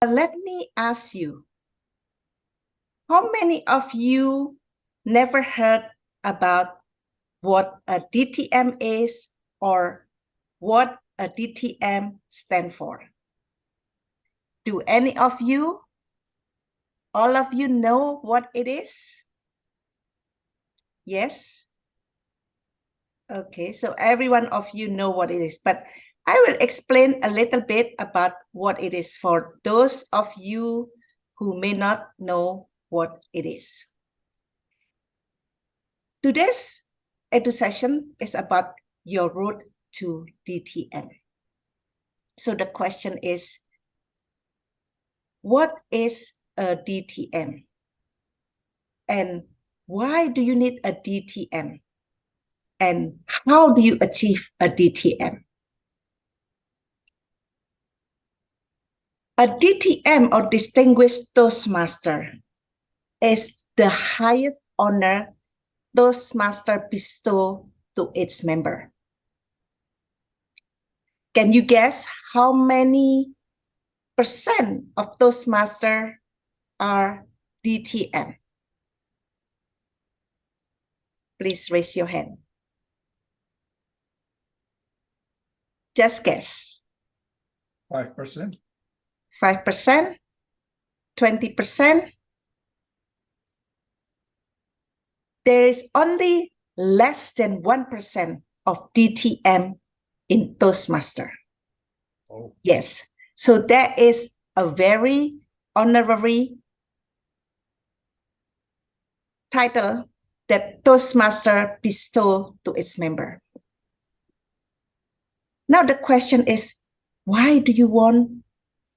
Let me ask you, how many of you never heard about what a DTM is or what a DTM stands for? Do any of you, all of you know what it is? Yes? Okay, so every one of you know what it is, but I will explain a little bit about what it is for those of you who may not know what it is. Today's edu session is about your road to DTM. So the question is, what is a DTM? And why do you need a DTM? And how do you achieve a DTM? A DTM, or Distinguished Toastmaster, is the highest honor Toastmaster bestow to its member. Can you guess how many percent of Toastmaster are DTM? Please raise your hand. Just guess. 5%. 5%? 20%? There is only less than 1% of DTM in Toastmaster. Oh. Yes. So that is a very honorary title that Toastmaster bestow to its member. Now the question is, why do you want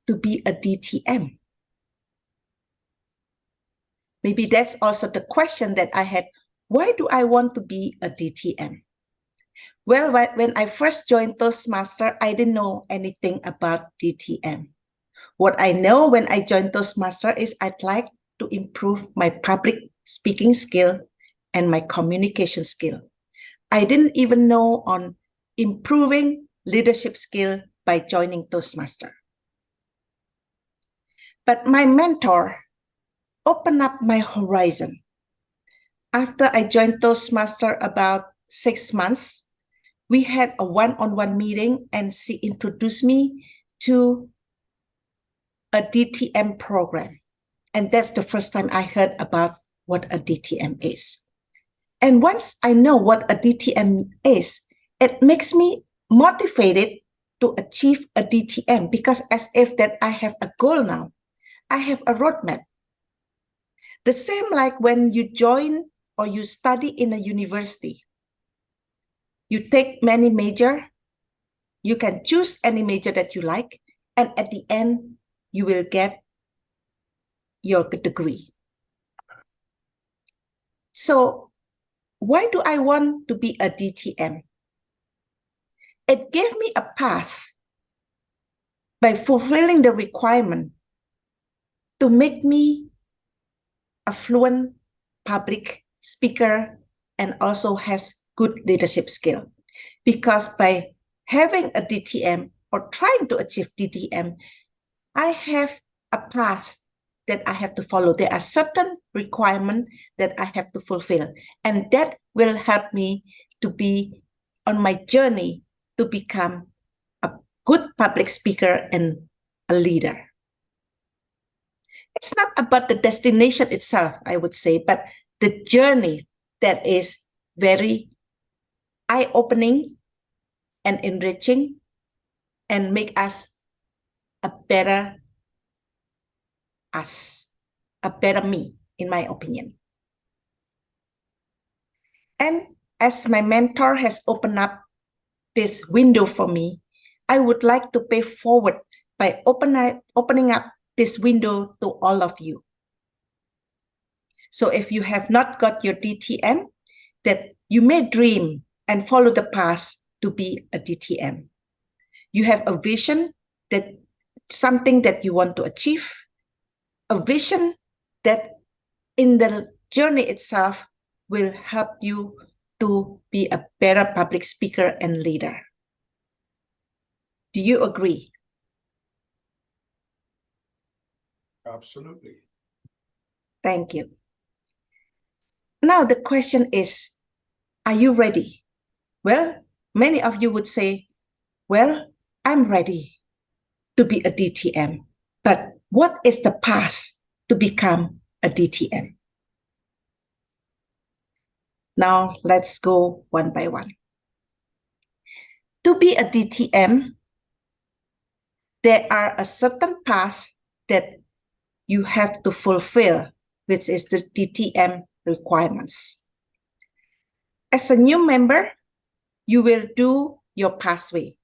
to be a DTM? Maybe that's also the question that I had. Why do I want to be a DTM? Well, when I first joined Toastmaster, I didn't know anything about DTM. What I know when I joined Toastmaster is I'd like to improve my public speaking skill and my communication skill. I didn't even know on improving leadership skill by joining Toastmaster. But my mentor opened up my horizon. After I joined Toastmaster about 6 months, we had a one-on-one meeting and she introduced me to a DTM program. And that's the first time I heard about what a DTM is. And once I know what a DTM is, it makes me motivated to achieve a DTM, because as if that I have a goal now, I have a roadmap. The same like when you join or you study in a university. You take many majors, you can choose any major that you like, and at the end, you will get your degree. So why do I want to be a DTM? It gave me a path by fulfilling the requirement to make me a fluent public speaker and also has good leadership skill. Because by having a DTM or trying to achieve DTM, I have a path that I have to follow. There are certain requirements that I have to fulfill, and that will help me to be on my journey to become a good public speaker and a leader. It's not about the destination itself, I would say, but the journey that is very eye-opening and enriching and make us a better us, a better me, in my opinion. And as my mentor has opened up this window for me, I would like to pay forward by opening up this window to all of you. So if you have not got your DTM, that you may dream and follow the path to be a DTM. You have a vision, that something that you want to achieve, a vision that in the journey itself will help you to be a better public speaker and leader. Do you agree? Absolutely. Thank you. Now the question is, are you ready? Well, many of you would say, well, I'm ready to be a DTM. But what is the path to become a DTM? Now let's go one by one. To be a DTM, there are a certain path that you have to fulfill, which is the DTM requirements. As a new member, you will do your pathway.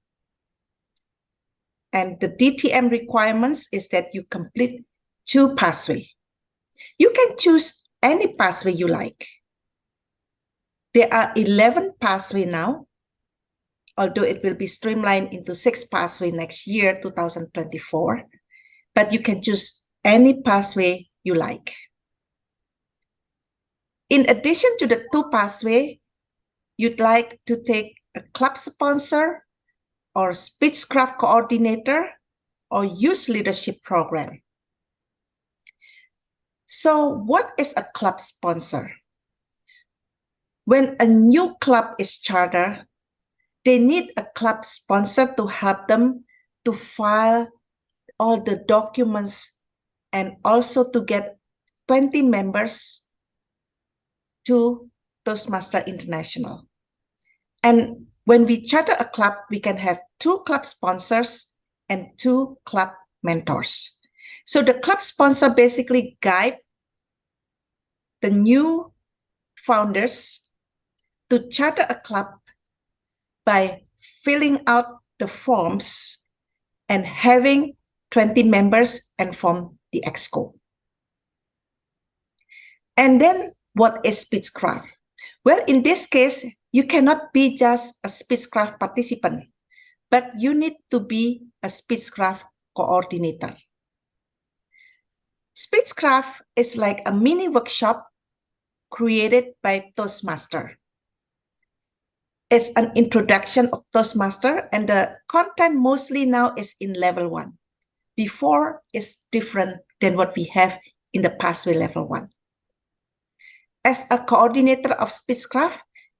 And the DTM requirements is that you complete 2 pathways. You can choose any pathway you like. There are 11 pathways now, although it will be streamlined into 6 pathways next year, 2024. But you can choose any pathway you like. In addition to the 2 pathways, you'd like to take a club sponsor or speechcraft coordinator or youth leadership program. So what is a club sponsor? When a new club is chartered, they need a club sponsor to help them to file all the documents and also to get 20 members to Toastmaster International. And when we charter a club, we can have 2 club sponsors and 2 club mentors. So the club sponsor basically guide the new founders to charter a club by filling out the forms and having 20 members and form the EXCO. And then what is speechcraft? Well, in this case, you cannot be just a speechcraft participant, but you need to be a speechcraft coordinator. Speechcraft is like a mini workshop created by Toastmaster. It's an introduction of Toastmaster, and the content mostly now is in level 1. Before is different than what we have in the pathway level 1. As a coordinator of speechcraft,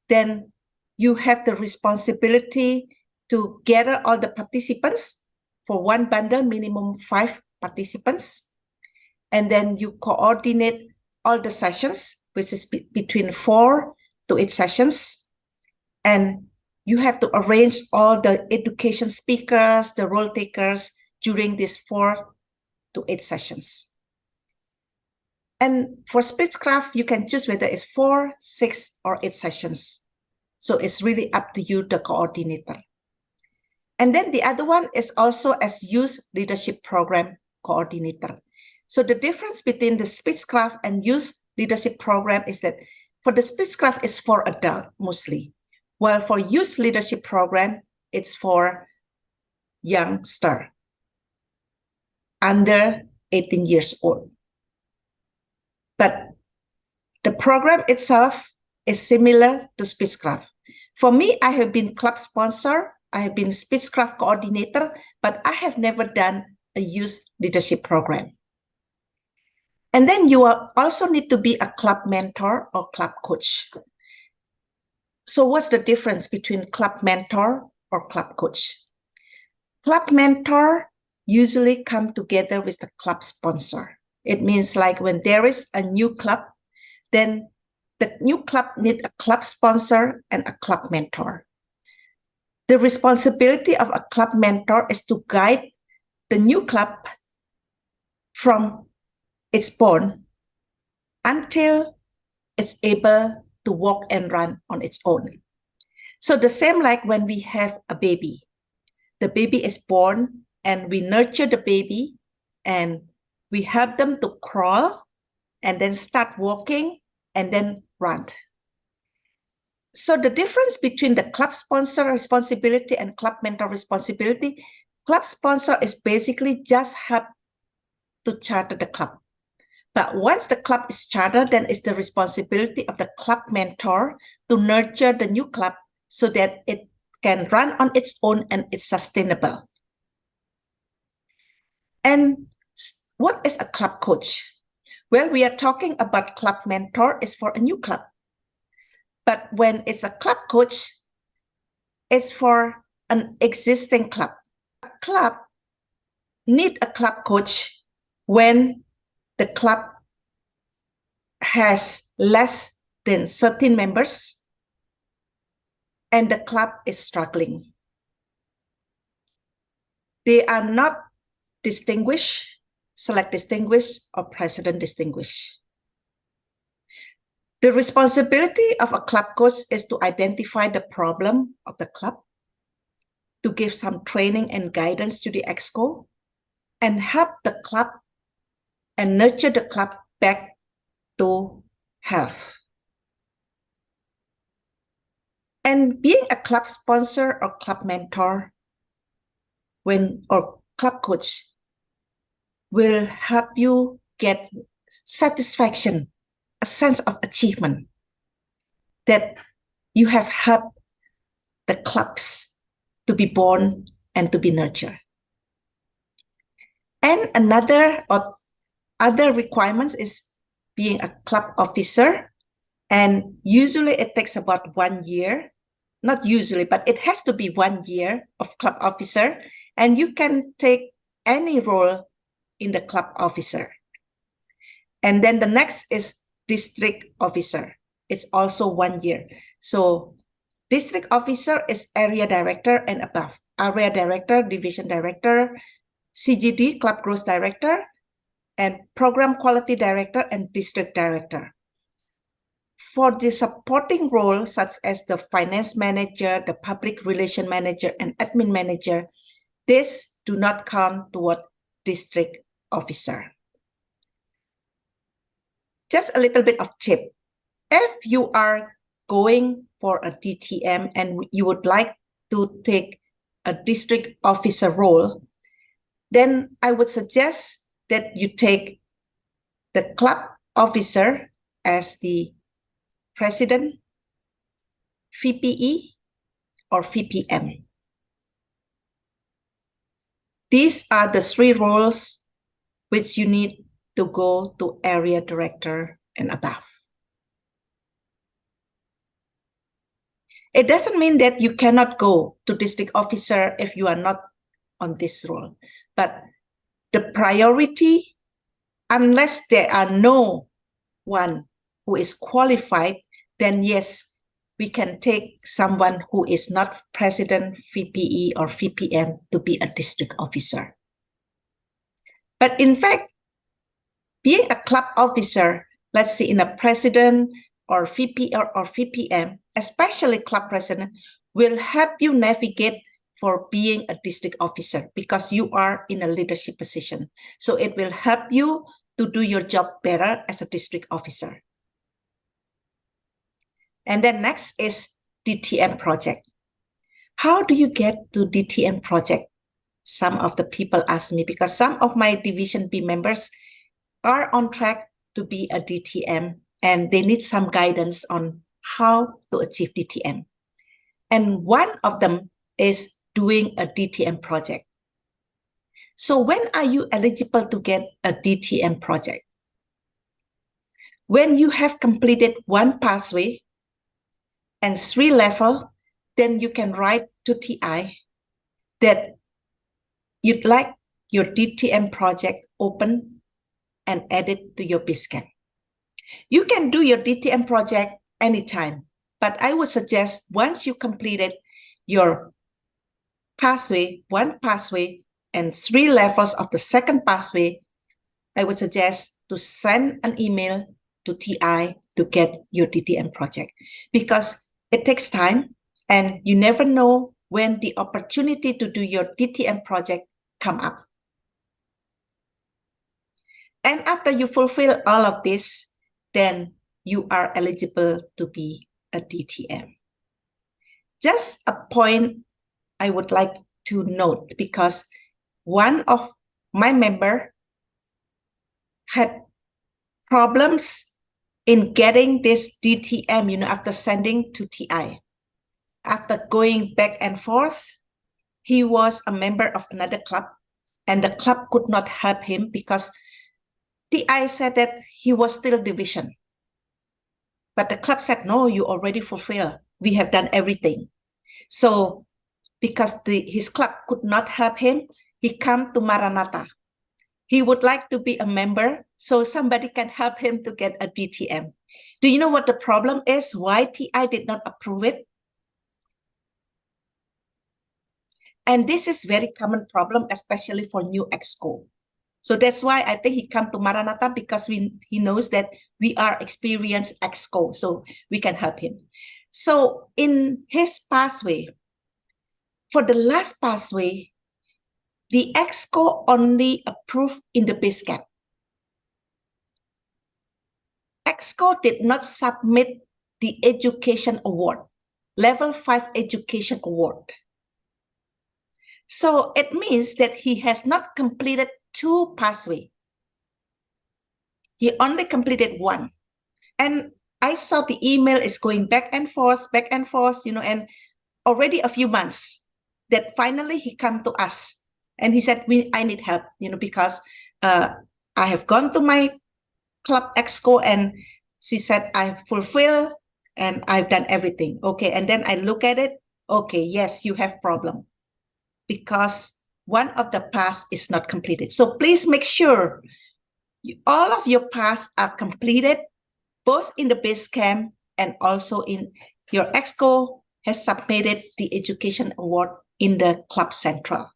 then you have the responsibility to gather all the participants for one bundle, minimum 5 participants. And then you coordinate all the sessions, which is between 4 to 8 sessions. And you have to arrange all the education speakers, the role takers during these 4 to 8 sessions. And for speechcraft, you can choose whether it's 4, 6, or 8 sessions. So it's really up to you, the coordinator. And then the other one is also as youth leadership program coordinator. So the difference between the speechcraft and youth leadership program is that for the speechcraft, it's for adult mostly, while for youth leadership program, it's for youngster under 18 years old. But the program itself is similar to speechcraft. For me, I have been club sponsor, I have been speechcraft coordinator, but I have never done a youth leadership program. And then you also need to be a club mentor or club coach. So what's the difference between club mentor or club coach? Club mentor usually come together with the club sponsor. It means like when there is a new club, then the new club need a club sponsor and a club mentor. The responsibility of a club mentor is to guide the new club from its born until it's able to walk and run on its own. So the same like when we have a baby. The baby is born and we nurture the baby and we help them to crawl and then start walking and then run. So the difference between the club sponsor responsibility and club mentor responsibility, club sponsor is basically just help to charter the club. But once the club is chartered, then it's the responsibility of the club mentor to nurture the new club so that it can run on its own and it's sustainable. And what is a club coach? Well, we are talking about club mentor is for a new club. But when it's a club coach, it's for an existing club. A club need a club coach when the club has less than 13 members and the club is struggling. They are not distinguished, select distinguished, or president distinguished. The responsibility of a club coach is to identify the problem of the club, to give some training and guidance to the exco, and help the club and nurture the club back to health. And being a club sponsor or club mentor or club coach will help you get satisfaction, a sense of achievement that you have helped the clubs to be born and to be nurtured. And another or other requirements is being a club officer. And usually it takes about 1 year, not usually, but it has to be 1 year of club officer. And you can take any role in the club officer. And then the next is district officer. It's also 1 year. So district officer is area director and above. Area director, division director, CGD, club growth director, and program quality director and district director. For the supporting role, such as the finance manager, the public relation manager, and admin manager, this do not count toward district officer. Just a little bit of tip. If you are going for a DTM and you would like to take a district officer role, then I would suggest that you take the club officer as the president, VPE, or VPM. These are the 3 roles which you need to go to area director and above. It doesn't mean that you cannot go to district officer if you are not on this role, but the priority, unless there are no one who is qualified, then yes, we can take someone who is not president, VPE, or VPM to be a district officer. But in fact, being a club officer, let's say in a president or VP or VPM, especially club president, will help you navigate for being a district officer because you are in a leadership position. So it will help you to do your job better as a district officer. And then next is DTM project. How do you get to DTM project? Some of the people ask me because some of my Division B members are on track to be a DTM and they need some guidance on how to achieve DTM. And one of them is doing a DTM project. So when are you eligible to get a DTM project? When you have completed 1 pathway and 3 levels, then you can write to TI that you'd like your DTM project open and add it to your BISCAM. You can do your DTM project anytime, but I would suggest once you completed your pathway, 1 pathway, and 3 levels of the 2nd pathway, I would suggest to send an email to TI to get your DTM project because it takes time and you never know when the opportunity to do your DTM project come up. And after you fulfill all of this, then you are eligible to be a DTM. Just a point I would like to note because one of my members had problems in getting this DTM, after sending to TI. After going back and forth, he was a member of another club and the club could not help him because TI said that he was still division. But the club said, no, you already fulfilled. We have done everything. So because his club could not help him, he come to Maranatha. He would like to be a member so somebody can help him to get a DTM. Do you know what the problem is? Why TI did not approve it? And this is very common problem, especially for new exco. So that's why I think he come to Maranatha because he knows that we are experienced exco, so we can help him. So in his pathway, for the last pathway, the exco only approved in the base camp. Exco did not submit the education award, level 5 education award. So it means that he has not completed 2 pathways. He only completed 1. And I saw the email is going back and forth, and already a few months that finally he come to us and he said, I need help, because I have gone to my club exco and she said, I've fulfilled and I've done everything. Okay. And then I look at it. Okay. Yes, you have problem because one of the paths is not completed. So please make sure all of your paths are completed, both in the base camp and also in your exco has submitted the education award in the club central.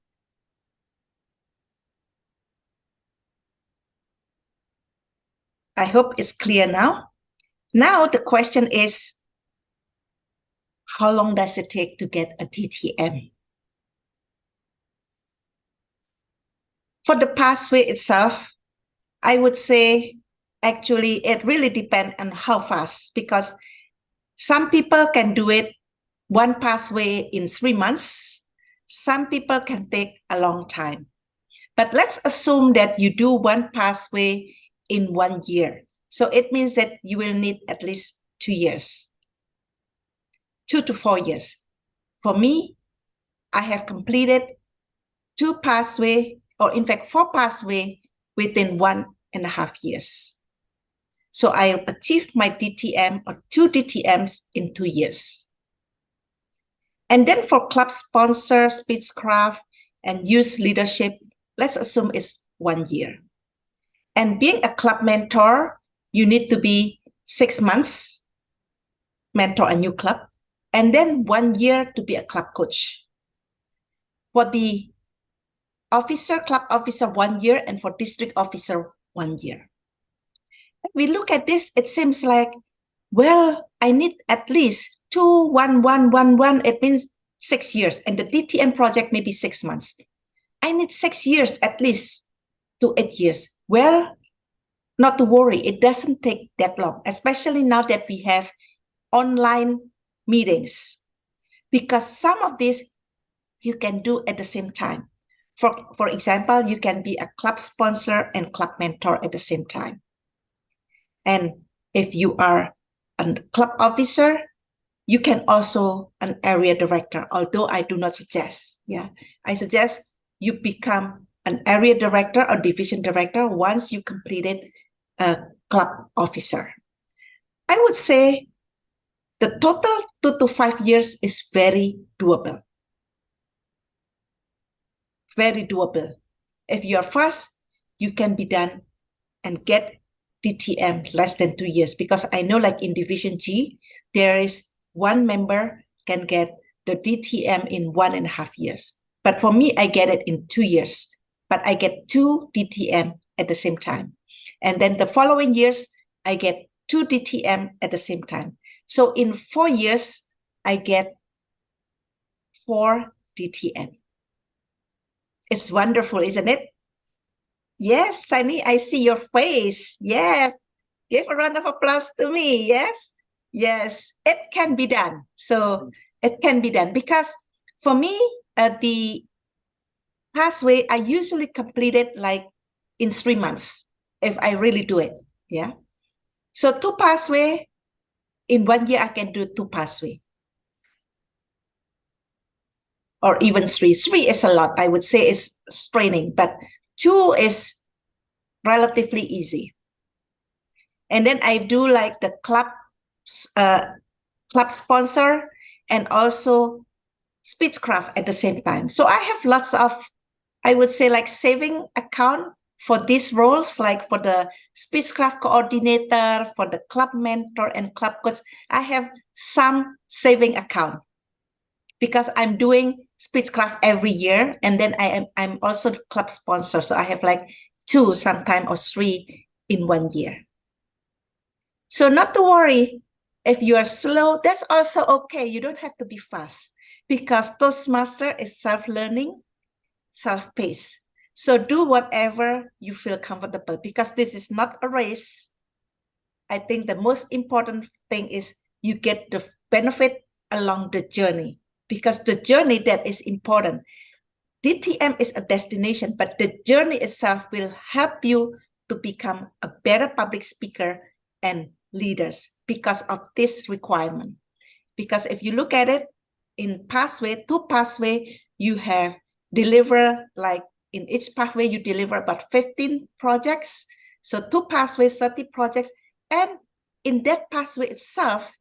I hope it's clear now. Now the question is, how long does it take to get a DTM? For the pathway itself, I would say actually it really depends on how fast, because some people can do it one pathway in 3 months. Some people can take a long time. But let's assume that you do one pathway in 1 year. So it means that you will need at least 2 years, 2 to 4 years. For me, I have completed 2 pathway, or in fact 4 pathway within 1.5 years. So I achieved my DTM or 2 DTMs in 2 years. And then for club sponsor, speechcraft, and youth leadership, let's assume it's 1 year. And being a club mentor, you need to be 6 months, mentor a new club, and then 1 year to be a club coach. For the officer, club officer, 1 year, and for district officer, 1 year. If we look at this, it seems like, well, I need at least 2, 1, 1, 1, 1. It means 6 years. And the DTM project may be 6 months. I need 6 years at least to 8 years. Well, not to worry. It doesn't take that long, especially now that we have online meetings. Because some of this you can do at the same time. For example, you can be a club sponsor and club mentor at the same time. And if you are a club officer, you can also an area director, although I do not suggest. I suggest you become an area director or division director once you completed a club officer. I would say the total 2 to 5 years is very doable. Very doable. If you are fast, you can be done and get DTM less than 2 years, because I know like in Division G, there is one member can get the DTM in 1.5 years. But for me, I get it in 2 years, but I get 2 DTM at the same time. And then the following years, I get 2 DTM at the same time. So in 4 years, I get 4 DTM. It's wonderful, isn't it? Yes, Sunny, I see your face. Yes. Give a round of applause to me. Yes. Yes, it can be done. So it can be done because for me, the pathway, I usually complete it like in 3 months if I really do it. Yeah. So 2 pathway, in 1 year, I can do 2 pathway. or even 3. 3 is a lot. I would say it's straining, but 2 is relatively easy. And then I do like the club sponsor and also speechcraft at the same time. So I have lots of, I would say, like saving account for these roles, like for the speechcraft coordinator, for the club mentor and club coach. I have some saving account because I'm doing speechcraft every year, and then I'm also the club sponsor. So I have like 2 sometimes or 3 in 1 year. So not to worry, if you are slow, that's also okay. You don't have to be fast because Toastmaster is self-learning, self-paced. So do whatever you feel comfortable because this is not a race. I think the most important thing is you get the benefit along the journey because the journey that is important. DTM is a destination, but the journey itself will help you to become a better public speaker and leaders because of this requirement. Because if you look at it in pathway, 2 pathway, you have deliver, like in each pathway, you deliver about 15 projects. So 2 pathways, 30 projects. And in that pathway itself,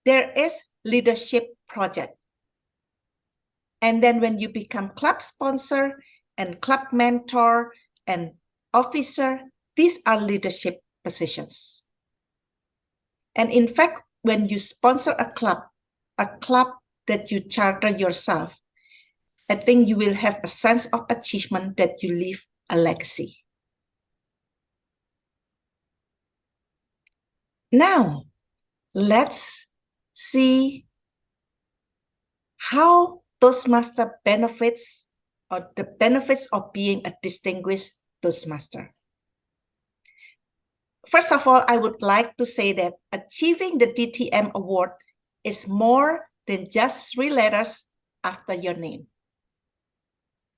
there is leadership project. And then when you become club sponsor and club mentor and officer, these are leadership positions. And in fact, when you sponsor a club that you charter yourself, I think you will have a sense of achievement that you leave a legacy. Now, let's see how Toastmaster benefits or the benefits of being a distinguished Toastmaster. First of all, I would like to say that achieving the DTM award is more than just 3 letters after your name.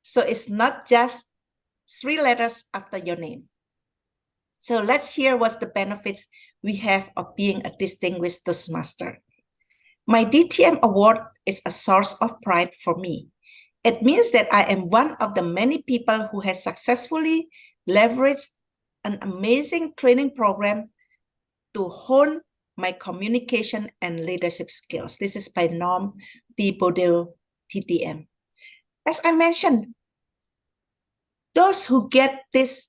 So it's not just 3 letters after your name. So let's hear what's the benefits we have of being a distinguished Toastmaster. My DTM award is a source of pride for me. It means that I am one of the many people who has successfully leveraged an amazing training program to hone my communication and leadership skills. This is by Norm D. Bodil, DTM. As I mentioned, those who get this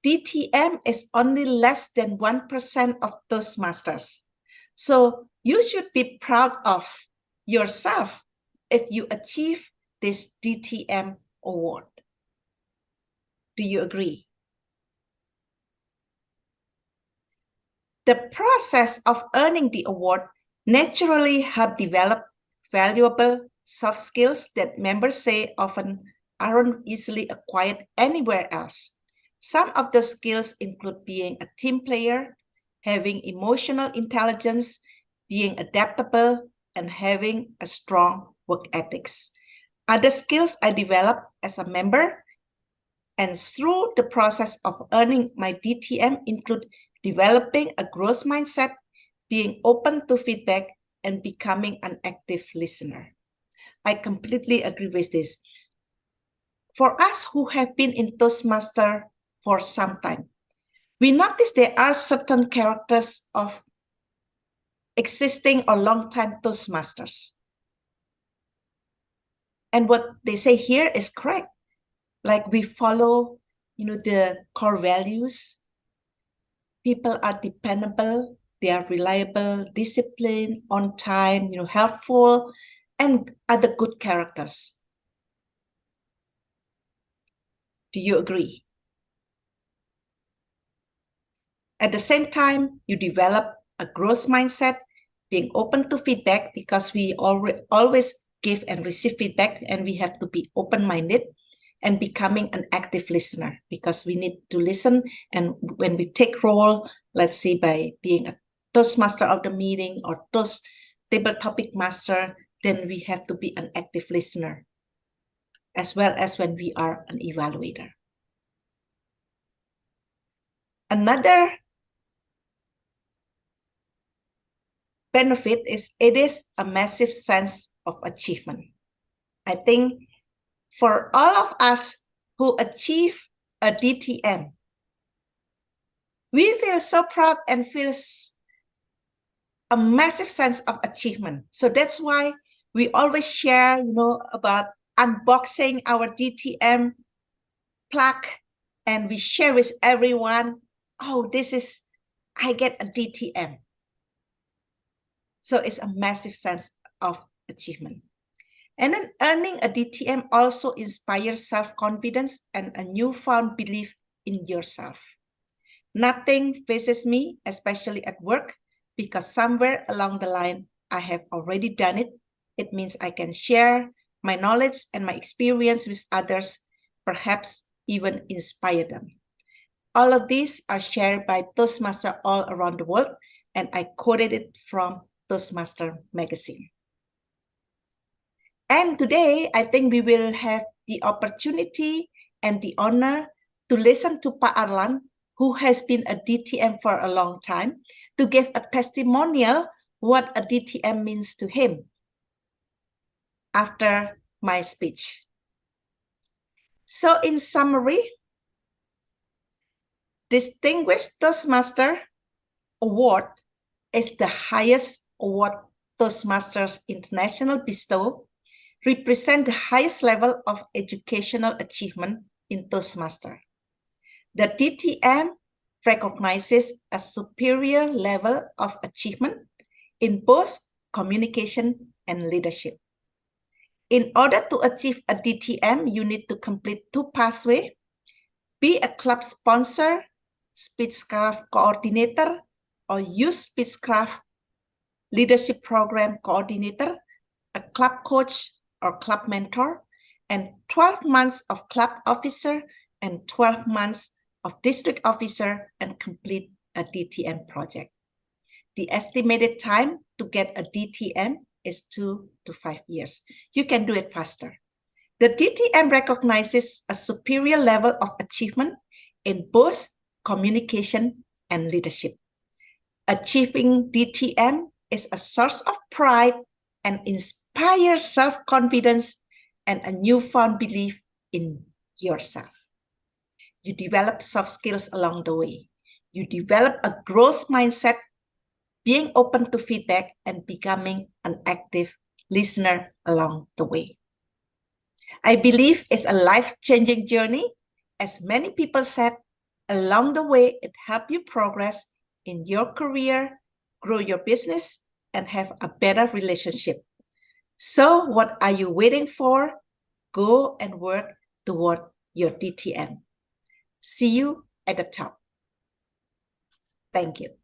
DTM is only less than 1% of Toastmasters. So you should be proud of yourself if you achieve this DTM award. Do you agree? The process of earning the award naturally help develop valuable soft skills that members say often aren't easily acquired anywhere else. Some of those skills include being a team player, having emotional intelligence, being adaptable, and having a strong work ethics. Other skills I developed as a member and through the process of earning my DTM include developing a growth mindset, being open to feedback, and becoming an active listener. I completely agree with this. For us who have been in Toastmaster for some time, we notice there are certain characters of existing or long-time Toastmasters. And what they say here is correct. Like we follow, the core values. People are dependable, they are reliable, disciplined, on time, helpful, and other good characters. Do you agree? At the same time, you develop a growth mindset, being open to feedback because we always give and receive feedback and we have to be open-minded, and becoming an active listener because we need to listen. And when we take role, let's say by being a Toastmaster of the meeting or Toast table topic master, then we have to be an active listener as well as when we are an evaluator. Another benefit is it is a massive sense of achievement. I think for all of us who achieve a DTM, we feel so proud and feel a massive sense of achievement. So that's why we always share, about unboxing our DTM plaque, and we share with everyone, oh, I get a DTM. So it's a massive sense of achievement. And then earning a DTM also inspires self-confidence and a newfound belief in yourself. Nothing phases me, especially at work, because somewhere along the line, I have already done it. It means I can share my knowledge and my experience with others, perhaps even inspire them. All of these are shared by Toastmaster all around the world, and I quoted it from Toastmaster magazine. And today, I think we will have the opportunity and the honor to listen to Pak Arlan, who has been a DTM for a long time, to give a testimonial what a DTM means to him after my speech. So in summary, Distinguished Toastmaster Award is the highest award Toastmasters International bestow, represent the highest level of educational achievement in Toastmaster. The DTM recognizes a superior level of achievement in both communication and leadership. In order to achieve a DTM, you need to complete two pathways: be a club sponsor, Speechcraft coordinator, or youth Speechcraft leadership program coordinator, a club coach or club mentor, and 12 months of club officer and 12 months of district officer, and complete a DTM project. The estimated time to get a DTM is 2 to 5 years. You can do it faster. The DTM recognizes a superior level of achievement in both communication and leadership. Achieving DTM is a source of pride and inspires self-confidence and a newfound belief in yourself. You develop soft skills along the way. You develop a growth mindset, being open to feedback and becoming an active listener along the way. I believe it's a life-changing journey. As many people said, along the way, it helps you progress in your career, grow your business, and have a better relationship. So what are you waiting for? Go and work toward your DTM. See you at the top. Thank you.